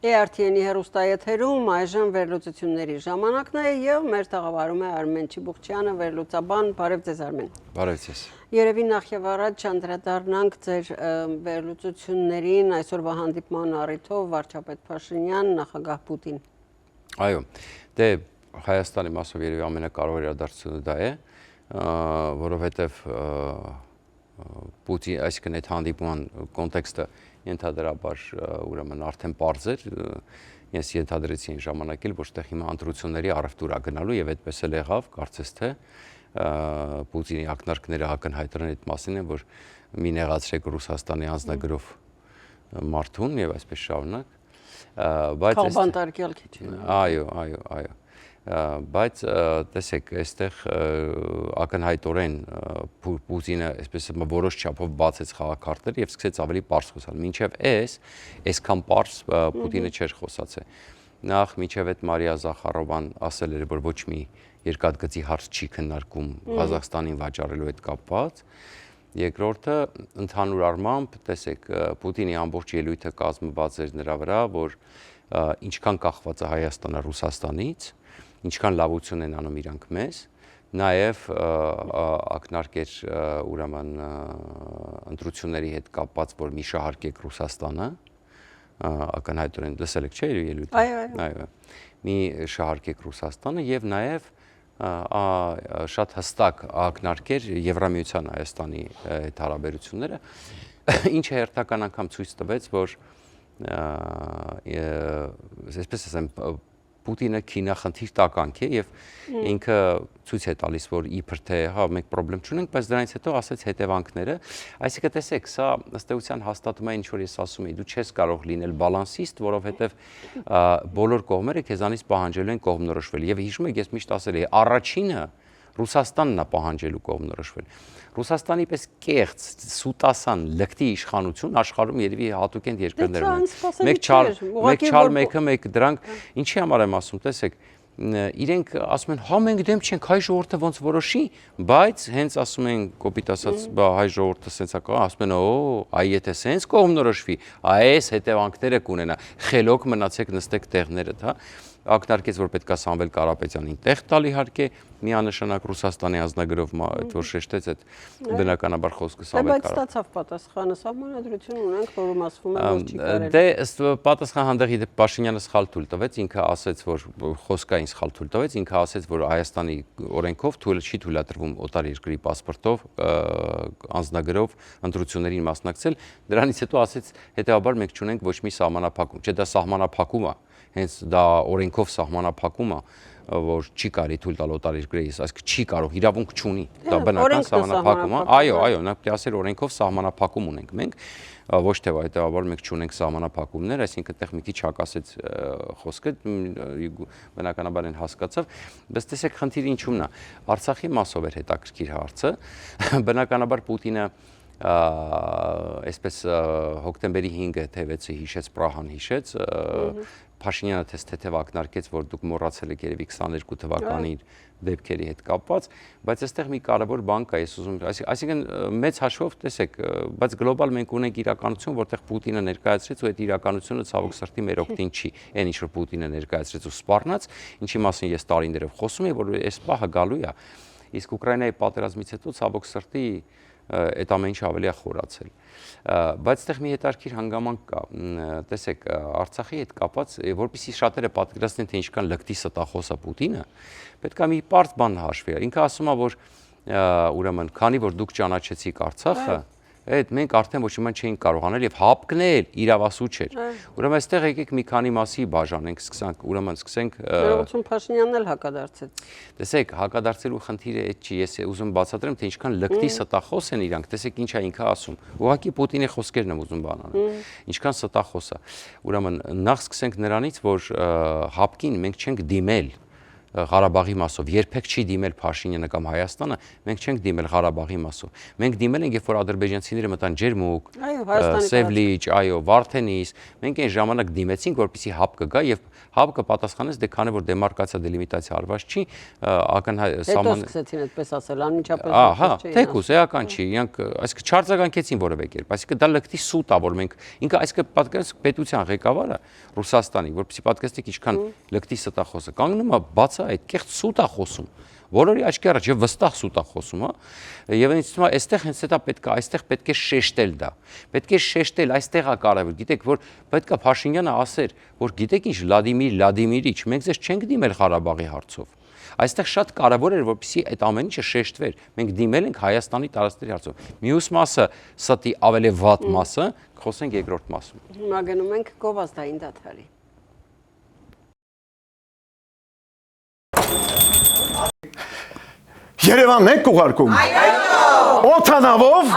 ERT-ի հեռուստաեթերում այժմ վերլուծությունների ժամանակն է եւ մեր տաղավարում է Արմեն Չիբուխչյանը, վերլուծաբան։ Բարև ձեզ Արմեն։ Բարև ձեզ։ Երևի նախ եւ առաջ անդրադառնանք ձեր վերլուծություններին այսօրվա հանդիպման առիթով վարչապետ Փաշինյան, նախագահ Պուտին։ Այո, դե Հայաստանի մասով երևի ամենակարևոր իրադարձությունը դա է, որովհետեւ Պուտին, այսինքն այդ հանդիպման կոնտեքստը ենթադրաբար ուրեմն արդեն պարզ էր, ես ենթադրեցի այն ժամանակ էլ, որտեղ հիմա ընտրությունների առևտուր է գնալու եւ այդպես էլ եղավ, կարծես թե Պուտինի ակնարկները ակնհայտորեն այդ մասին են, որ մի նեղացրեք Ռուսաստանի անձնագրով մարդուն եւ այսպես շարունակ, բայց Քալբանտարկյալ քիչ։ Այո, բայց տեսեք, այստեղ ակնհայտորեն Պուտինը այսպես որոշ չափով բացեց խաղաքարտերը եւ սկսեց ավելի պարզ խոսալ։ Մինչեւ այսքան պարզ Պուտինը չէր խոսացել։ Նախ մինչեւ այդ Մարիա Զախարովան ասել էր, որ ոչ մի երկաթգծի հարց չի քննարկում Ղազախստանին վաճառելու հետ կապված։ Երկրորդը ընդհանուր առմամբ, տեսեք, Պուտինի ամբողջ ելույթը կազմված էր նրա վրա, որ ինչքան կախված է Հայաստանը Ռուսաստանից, ինչքան լավություն են անում իրանք մեզ, նաև ակնարկեր ուրեմն ընտրությունների հետ կապված, որ մի շահարկեք Ռուսաստանը, ակնհայտորեն լսել եք, չէ՞ ելույթը։ Այո։ Մի շահարկեք Ռուսաստանը եւ նաև շատ հստակ ակնարկեր Եվրամիության Հայաստանի հետ հարաբերությունները, ինչը հերթական անգամ ցույց տվեց, որ այսպես ասեմ Պուտինը քինախնդիր տականք է եւ ինքը ցույց է տալիս, որ իբր թե հա մենք խնդրեմ չունենք, բայց դրանից հետո ասեց հետևանքները, այսինքն տեսեք, սա ըստ էության հաստատում է ինչ որ ես ասում եի, դու չես կարող լինել բալանսիստ, որովհետեւ բոլոր կողմերը քեզանից պահանջելու են կողմնորոշվել եւ հիշում եք, ես միշտ ասել եի, առաջինը Ռուսաստանն է պահանջելու կողմնորոշվել։ Ռուսաստանի պես կեղծ, սուտասան, լկտի իշխանություն աշխարհում երևի հատուկ են երկրներ ունեն։ Մեկ չալ մեկ դրանք ինչի համար եմ ասում, տեսեք, իրենք ասում են, հա մենք դեմ չենք, հայ ժողովուրդը ոնց որոշի, բայց հենց ասում են կոպիտ ասած, բա հայ ժողովուրդը սենց է կա, ասում են, այ եթե սենց կողմնորոշվի, այս հետևանքները կունենա, խելոք մնացեք նստեք տեղներդ, հա։ Ակնարկեց, որ պետք է Սամվել Կարապետյանին տեղ տալ իհարկե, միանշանակ Ռուսաստանի անձնագրով այդ որ շեշտեց այդ բնականաբար խոսքը Սամվել Բայց ստացավ պատասխանը, սահմանադրություն ունենք, որում ասվում է, որ չի կարելի։ Դե պատասխան հանդեղի Փաշինյանը սխալ թույլ տվեց, ինքը ասեց, որ խոսքային սխալ թույլ տվեց, ինքը ասեց, որ Հայաստանի օրենքով չի թույլատրվում օտար երկրի պասպորտով անձնագրով ընտրություններին մասնակցել, դրանից հետո ասեց, հետեւաբար մենք չունենք ոչ մի սահմանափակում, չէ՞ դա սահմանափակում է, հենց դա օրենքով սահմանափակում է, որ չի կարելի թույլ տալ օտար երկրի, այսինքն չի կարող, իրավունք չունի, դա բնական սահմանափակում է։ Այո, նա պետք է ասել օրենքով սահմանափակում ունենք մենք, ոչ թե հետեւաբար մենք չունենք սահմանափակումներ, այսինքն այդտեղ մի քիչ հակասեց խոսքը, բնականաբար են հասկացավ, բայց տեսեք խնդիրը ինչու՞մն է։ Արցախի մասով էր հետաքրքիր հարցը, բնականաբար Պուտինը այսպես հոկտեմբերի 5-ը թե 6-ը հիշեց, Պրահան հիշեց, Փաշինյանը թեթև ակնարկեց, որ դուք մոռացել եք երևի 22 թվականի դեպքերի հետ կապված, բայց այստեղ մի կարևոր բան կա, ես ուզում, այսինքն մեծ հաշվով տեսեք, բայց գլոբալ մենք ունենք իրականություն, որտեղ Պուտինը ներկայացրեց ու այդ իրականությունը ցավոք սրտի մեր օգտին չի, այն ինչ որ Պուտինը ներկայացրեց ու սպառնաց, ինչի մասին ես տարիներով խոսում եմ, որ այս պահը գալու է, իսկ Ուկրաինայի պատերազմից հետո ցավոք սրտի այդ ամեն ինչը ավելի է խորացել։ Բայց այդտեղ մի հետաքրքիր հանգամանք կա, տեսեք, Արցախի հետ կապված, որպեսզի շատերը պատկերացնեն, թե ինչքան լկտի ստախոս է Պուտինը, պետք է մի պարզ բան հաշվի։ Ինքը ասում է, որ ուրեմն, քանի որ դուք ճանաչեցիք Արցախը, այդ մենք արդեն ոչ մի բան չէինք կարող անել եւ հապկնել իրավասու չէր։ Ուրեմն այստեղ եկեք մի քանի մասի բաժանենք, սկսենք Ներողություն Փաշինյանն էլ հակադարձեց։ Տեսեք, հակադարձելու խնդիրը այդ չի, ես ուզում բացատրեմ, թե ինչքան լկտի ստախոս են իրանք, տեսեք ինչ է ինքը ասում։ Ուղղակի Պուտինի խոսքերն եմ ուզում բանանել։ Ինչքան ստախոս է։ Ուրեմն նախ սկսենք նրանից, որ հապկին մենք չենք դիմել Ղարաբաղի մասով, երբեք չի դիմել Փաշինյանը կամ Հայաստանը, մենք չենք դիմել Ղարաբաղի մասով։ Մենք դիմել ենք, երբ որ ադրբեջանցիները մտան Ջերմուկ, Սևլիճ, այո, Վարդենիս, մենք այն ժամանակ դիմեցինք, որպեսզի ՀԱՊ կգա եւ ՀԱՊ-ը պատասխանեց, դե քանի որ դեմարկացիա դելիմիտացիա արված չի, ակնհայտ սահման։ Հետո սկսեցին այդպես ասել, անմիջապես։ Ահա, թեկուզ էական չի, իրանք այսինքն չարձագանքեցին որևէ կերպ, այսինքն դա լկտի սուտ է, որ մենք ինքը այսինքն պատկերացրեք պետության ղեկավարը Ռուսաստանի, որպեսզի պատկերացնեք ինչքան լկտի ստախոսը, կանգնում է բացա այդ կեղծ սուտ է խոսում, բոլորի աչքի առաջ եւ վստահ սուտ է խոսում, հա։ Եվ ինձ թվում է, այստեղ հենց դա պետք է, այստեղ պետք է շեշտել դա։ Պետք է շեշտել, այստեղ է կարևոր, գիտեք, որ պետք է Փաշինյանը ասեր, որ գիտեք ինչ Վլադիմիրիչ, մենք ձեզ չենք դիմել Ղարաբաղի հարցով։ Այստեղ շատ կարևոր էր, որպեսզի այդ ամեն ինչը շեշտվեր։ Մենք դիմել ենք Հայաստանի տարածքների հարցով։ Մյուս մասը, ստի ավելի վատ մասը, խոսենք երկրորդ մասում։ Հիմա գնում ենք գովազդային դադարի։ Երևանն եք ուղարկում։ Օթանավով։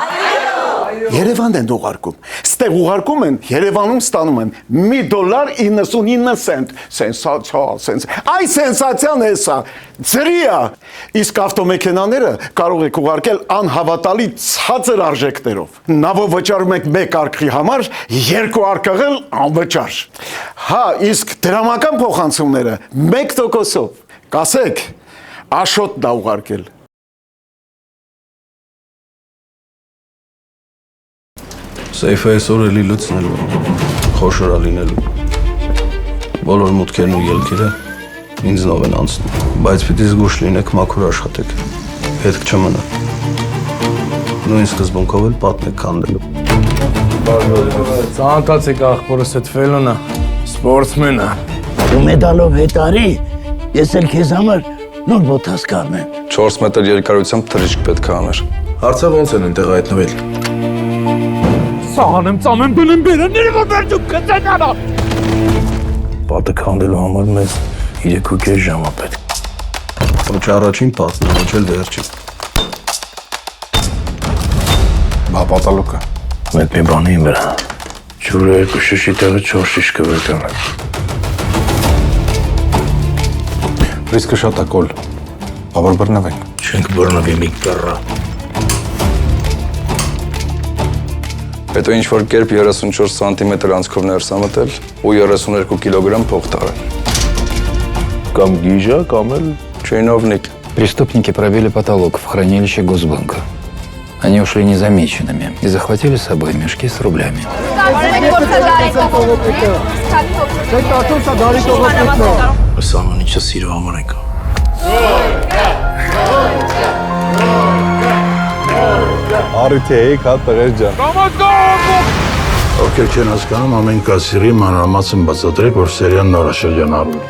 Երևան են ուղարկում։ Ստեղ ուղարկում են, Երևանում ստանում են $1.99 սենսացիա, Այ սենսացիան է սա։ Ծրիա։ Իսկ ավտոմեքենաները կարող եք ուղարկել անհավատալի ցածր արժեքներով։ Նավով վճարում եք 1 արկղի համար, 2 արկղել անվճար։ Հա, իսկ դրամական փոխանցումները 1%-ով։ Կասեք, Աշոտ դա ուղարկել։ Սեյֆը այսօր էլի լցնելու, խոշորա լինելու։ Բոլոր մուտքերն ու ելքերը ինձնով են անցնում, բայց պիտի զգուշ լինեք, մաքուր աշխատեք, հետք չմնա։ Նույն սկզբունքով էլ պատն եք քանդելու։ Ծանոթացեք աղբորս այդ ֆելոնը, սպորտսմենը։ Դու մեդալով հետարի, ես էլ քեզ համար նոր բոթաս կանեմ։ 4 մետր երկարությամբ թռիչք պետք է աներ։ Հարցը ոնց են այնտեղ հայտնվել։ Սաղան եմ ծամեն բնեմ բերանները, որ վերջում կծեն արա։ Պատը քանդելու համար մեզ 3.5 ժամա պետք։ Ոչ առաջին պատն, ոչ էլ վերջին։ Բա պատալոկը։ Մեկ մի բանի իմ վրա։ Ջուրը 2 շիշի տեղը 4 շիշ կվերկանեմ։ Ռիսկը շատ է կոլ, բավար բռնվենք։ Չենք բռնվի մի կռա։ Հետո ինչ-որ կերպ 34 սանտիմետր անցքով ներս ամտել ու 32 կիլոգրամ փող տարել։ Կամ գիժա, կամ էլ Чиновник. Преступники пробили потолок в хранилище Госбанка. Они ушли незамеченными и захватили с собой мешки с рублями. Սամանիչը սիրո համար եկա։ Արիթե եք հա տղեր ջան։ Ովքեր չեն հասկանում, ամեն կասիրի մանրամասն բացատրեք, որ սերիան նորաշրջանառում։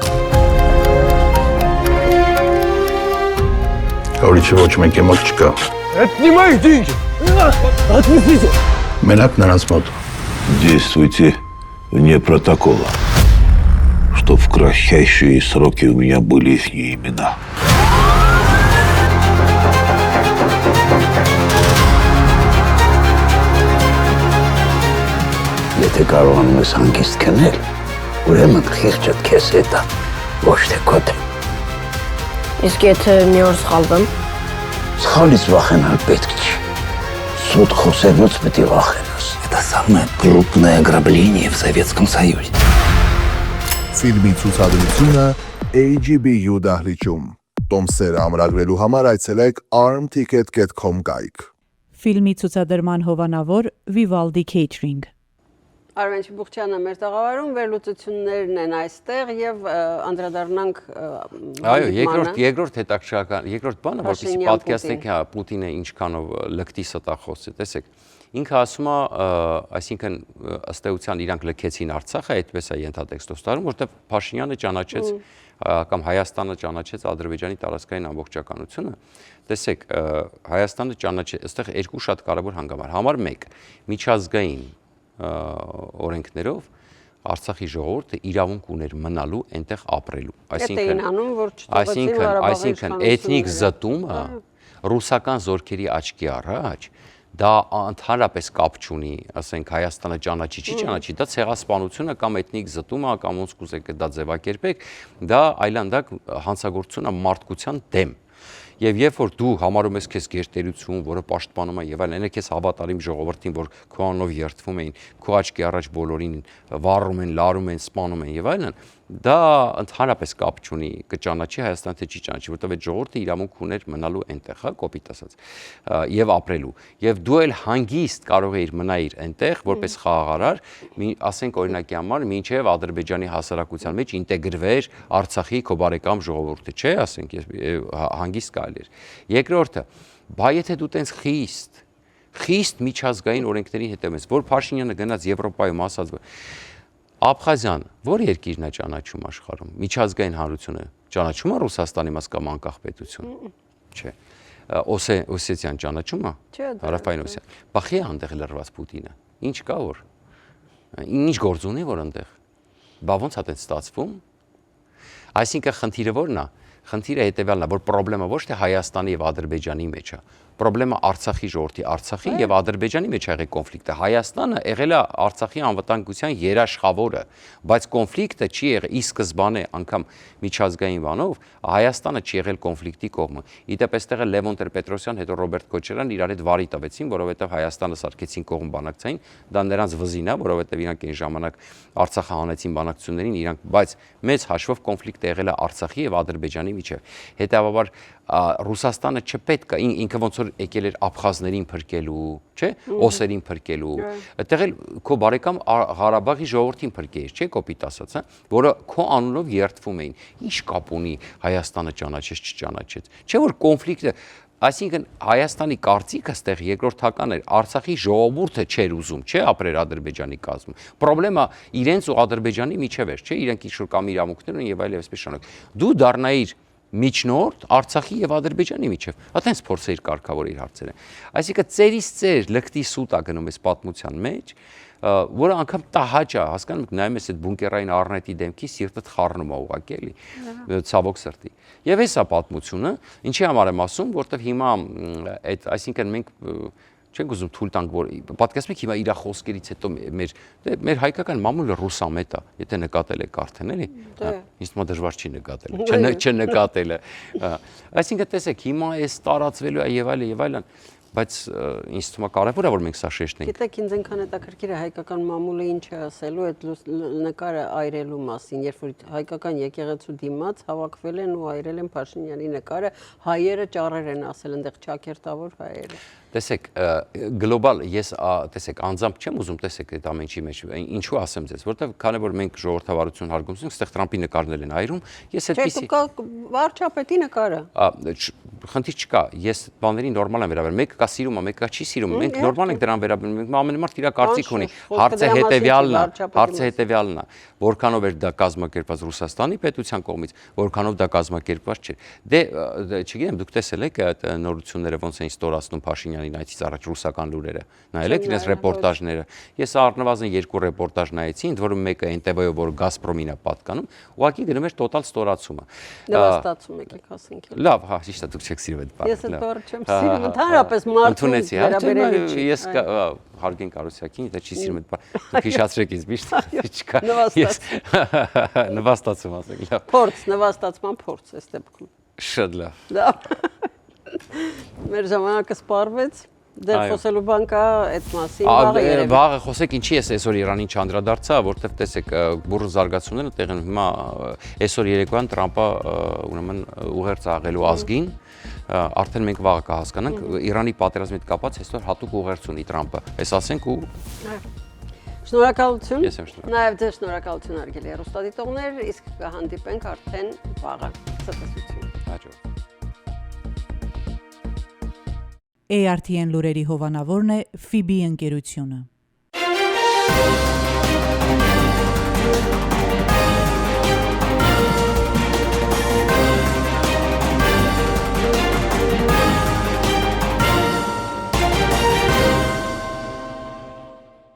Կորիչը ոչ մեկ է մոտ չկա։ Մենակ նրանց մոտ։ Действуйте вне протокола, чтоб в кратчайшие сроки у меня были их имена. Եթե կարողանում ես հանգիստ քնել, ուրեմն խիղճդ քեզ հետ է, ոչ թե քոթ։ Իսկ եթե մի օր սխալվեմ։ Սխալից վախենալ պետք չի։ Суд խոսելուց պետք է վախենաս։ Это самое крупное ограбление в Советском Союзе։ Ֆիլմի ցուցադրությունը AGBU դահլիճում։ Տոմսերը ամրագրելու համար այցելեք armticket.com կայք։ Ֆիլմի ցուցադրման հովանավոր Vivaldi Catering։ Արմեն Չբուխչյանը մեր տաղավարում վերլուծություններն են այստեղ եւ անդրադառնանք Այո, երկրորդ հետաքրքրական, երկրորդ բանը, որպեսզի պատկերացնենք Պուտինը ինչքանով լկտի ստախոս է, տեսեք։ Ինքը ասում է, այսինքն ըստ էության իրանք լքեցին Արցախը, այդպես է ենթատեքստով ստարում, որտեղ Փաշինյանը ճանաչեց կամ Հայաստանը ճանաչեց Ադրբեջանի տարածքային ամբողջականությունը։ Տեսեք, Հայաստանը ճանաչեց, այստեղ երկու շատ կարևոր հանգամանք։ Համար 1 միջազգային օրենքներով Արցախի ժողովուրդը իրավունք ուներ մնալու այնտեղ ապրելու։ Այսինքն էթնիկ զտումը ռուսական զորքերի աչքի առաջ դա ընդհանրապես կապ չունի, ասենք Հայաստանը ճանաչի, չի ճանաչի, դա ցեղասպանությունը կամ էթնիկ զտումը կամ ոնց կուզեք դա ձևակերպեք, դա այլանդակ հանցագործություն է մարդկության դեմ։ Եվ երբ որ դու համարում ես քեզ գերտերություն, որը պաշտպանում է եւ այլն, այնը քեզ հավատարիմ ժողովրդին, որ քո անունով երդվում էին, քո աչքի առաջ բոլորին վառում են, լարում են, սպանում են եւ այլն, դա ընդհանրապես կապ չունի, կճանաչի Հայաստանը թե չի ճանաչի, որտեղ այդ ժողովուրդը իրավունք ուներ մնալու այնտեղ, հա, կոպիտ ասած, եւ ապրելու։ Եվ դու էլ հանգիստ կարող ես մնալ այնտեղ, որպես խաղաղարար, ասենք օրինակի համար, մինչեւ Ադրբեջանի հասարակության մեջ ինտեգրվեր Արցախի քո բարեկամ ժողովուրդը, չէ, ասենք հանգիստ կարելի էր։ Երկրորդը, բա եթե դու տենց խիստ միջազգային օրենքների հետևում ես, որ Փաշինյանը գնաց Եվրոպայում ասած Աբխազիան ո՞ր երկիրն է ճանաչում աշխարհում։ Միջազգային հանրությունը ճանաչում է Ռուսաստանի մաս կամ անկախ պետություն։ Չէ։ Օսետիան ճանաչում է։ Հարավային Օսետիան։ Բախի է այնտեղ լրված Պուտինը։ Ինչ կա որ։ Ինչ գործ ունի որ այնտեղ։ Բա ոնց է դա ստացվում։ Այսինքն խնդիրը ո՞րն է։ Խնդիրը հետևյալն է, որ խնդրեմը ոչ թե Հայաստանի եւ Ադրբեջանի մեջ է, խնդրեմը Արցախի ժողովրդի, Արցախի եւ Ադրբեջանի մեջ եղել կոնֆլիկտը։ Հայաստանը եղել է Արցախի անվտանգության երաշխավորը, բայց կոնֆլիկտը չի եղել ի սկզբանե անգամ միջազգային բանով, Հայաստանը չի եղել կոնֆլիկտի կողմը։ Իդեպ այստեղ է Լևոն Տեր-Պետրոսյան, հետո Ռոբերտ Քոչարյան իրար հետ վարի տվեցին, որովհետեւ Հայաստանը սարքեցին կողմ բանակցային, դա նրանց վզին է, որովհետեւ իրանք այն ժամանակ Արցախը հանեցին բանակցություններին, իրանք, բայց մեծ հաշվով կոնֆլիկտը եղել է Արցախի եւ Ադրբեջանի միջեւ։ Հետեւաբար Ռուսաստանը չպետք է ինքը ոնց որ եկել էր աբխազներին փրկելու, չէ՞, օսերին փրկելու։ Այդտեղ էլ քո բարեկամ Ղարաբաղի ժողովրդին փրկեիր, չէ՞, կոպիտ ասած, հա, որը քո անունով երդվում էին։ Ինչ կապ ունի Հայաստանը ճանաչեց, չճանաչեց։ Չէ՞ որ կոնֆլիկտը, այսինքն Հայաստանի կարծիքը ստեղ երկրորդական էր, Արցախի ժողովուրդը չէր ուզում, չէ՞, ապրեր Ադրբեջանի կազմում։ Պրոբլեմը իրենց ու Ադրբեջանի միջև էր, չէ՞, իրենք ինչ-որ կամ իրավունքներ ունեն եւ այլ եւ այսպես շարունակ։ Դու դառնայիր միջնորդ Արցախի եւ Ադրբեջանի միջև։ Այդտենց փորձեր կարգավորել հարցերը։ Այսինքն ծերից ծեր լկտի սուտ է գնում այս պատմության մեջ, որը անգամ տահաճ է, հասկանում եք, նայում ես այդ բունկերային առնետի դեմքի սիրտդ խառնում է ուղղակի էլի, ցավոք սրտի։ Եւ հեսա պատմությունը, ինչի համար եմ ասում, որովհետեւ հիմա այդ, այսինքն մենք չենք ուզում թույլ տանք, որ պատկերացնում եք հիմա իր խոսքերից հետո մեր հայկական մամուլը ռուսամետ է, եթե նկատել եք արդեն, էլի։ Ինձ թվում է դժվար չի նկատել, չնկատելը։ Այսինքն տեսեք, հիմա էս տարածվելու է եւ այլն, բայց ինձ թվում է կարևոր է որ մենք սա շեշտենք։ Գիտեք, ինձ այնքան հետաքրքիր է հայկական մամուլը ինչ է ասելու այդ նկարը այրելու մասին, երբ որ հայկական եկեղեցու դիմաց հավաքվել են ու այրել են Փաշինյանի նկարը, հայերը ճառեր են ասել, այնտեղ ճակերտավոր հայերը։ Տեսեք, գլոբալ ես տեսեք անձամբ չեմ ուզում տեսեք այդ ամեն ինչի մեջ ինչու ասեմ ձեզ, որովհետև քանի որ մենք ժողովրդավարություն հարգում ենք, այստեղ Թրամփի նկարներ են այրում, ես այդպեսի վարչապետի նկարը։ Խնդիր չկա, ես բաների նորմալ եմ վերաբերվում, մեկը կա սիրում, մեկը չի սիրում, մենք նորմալ ենք դրան վերաբերվում, ամեն մարդ իր կարծիք ունի։ Հարցը հետեւյալն է, որքանով էր դա կազմակերպված Ռուսաստանի պետության կողմից, որքանով դա կազմակերպված չէր։ Դե չգիտեմ, դուք տեսել եք այդ նորությունները ոնց են ստորացնում Փաշինյանին այցից առաջ ռուսական լուրերը, նայել եք իրենց ռեպորտաժները։ Ես առնվազն 2 ռեպորտաժ նայեցի, ընդ որում մեկը NTV-ով, որ Գազպրոմին է պատկանում, ուղղակի գնում էր տոտալ ստորացումը։ Նվաստացում եք ասենք։ Լավ, հա, ճիշտ է, դուք չեք սիրում այդ բանը։ Ես այդ բառը չեմ սիրում, ընդհանրապես մարդու վերաբերելիք։ Ես Հարգեն Կարոսյակին, դա չի սիրում այդ բանը։ Դուք հիշացրեք ինձ միշտ, չկա։ Նվաստացում ասենք, լավ։ Փորձ, նվաստացման փորձ այս դեպքում։ Շատ լավ։ Լավ։ Մեր ժամանակը սպառվեց։ Դեռ խոսելու բան կա այդ մասին, վաղը երևի։ Վաղը խոսեք, ինչի ես այսօր Իրանին չանդրադարձա, որովհետև տեսեք բուրըն զարգացումները տեղ են հիմա այսօր երեկոյան Տրամպը ուրեմն ուղերձ աղելու ազգին, արդեն մենք վաղը կհասկանանք Իրանի պատերազմի հետ կապված այսօր հատուկ ուղերձ ունի Տրամպը, այս ասենք ու Շնորհակալություն։ Ես եմ շնորհակալ։ Նաև ձեզ շնորհակալություն հարգելի հեռուստադիտողներ, իսկ կհանդիպենք արդեն վաղը։ Ցտեսություն։ Հաջող։ ARTN լուրերի հովանավորն է FIBI ընկերությունը։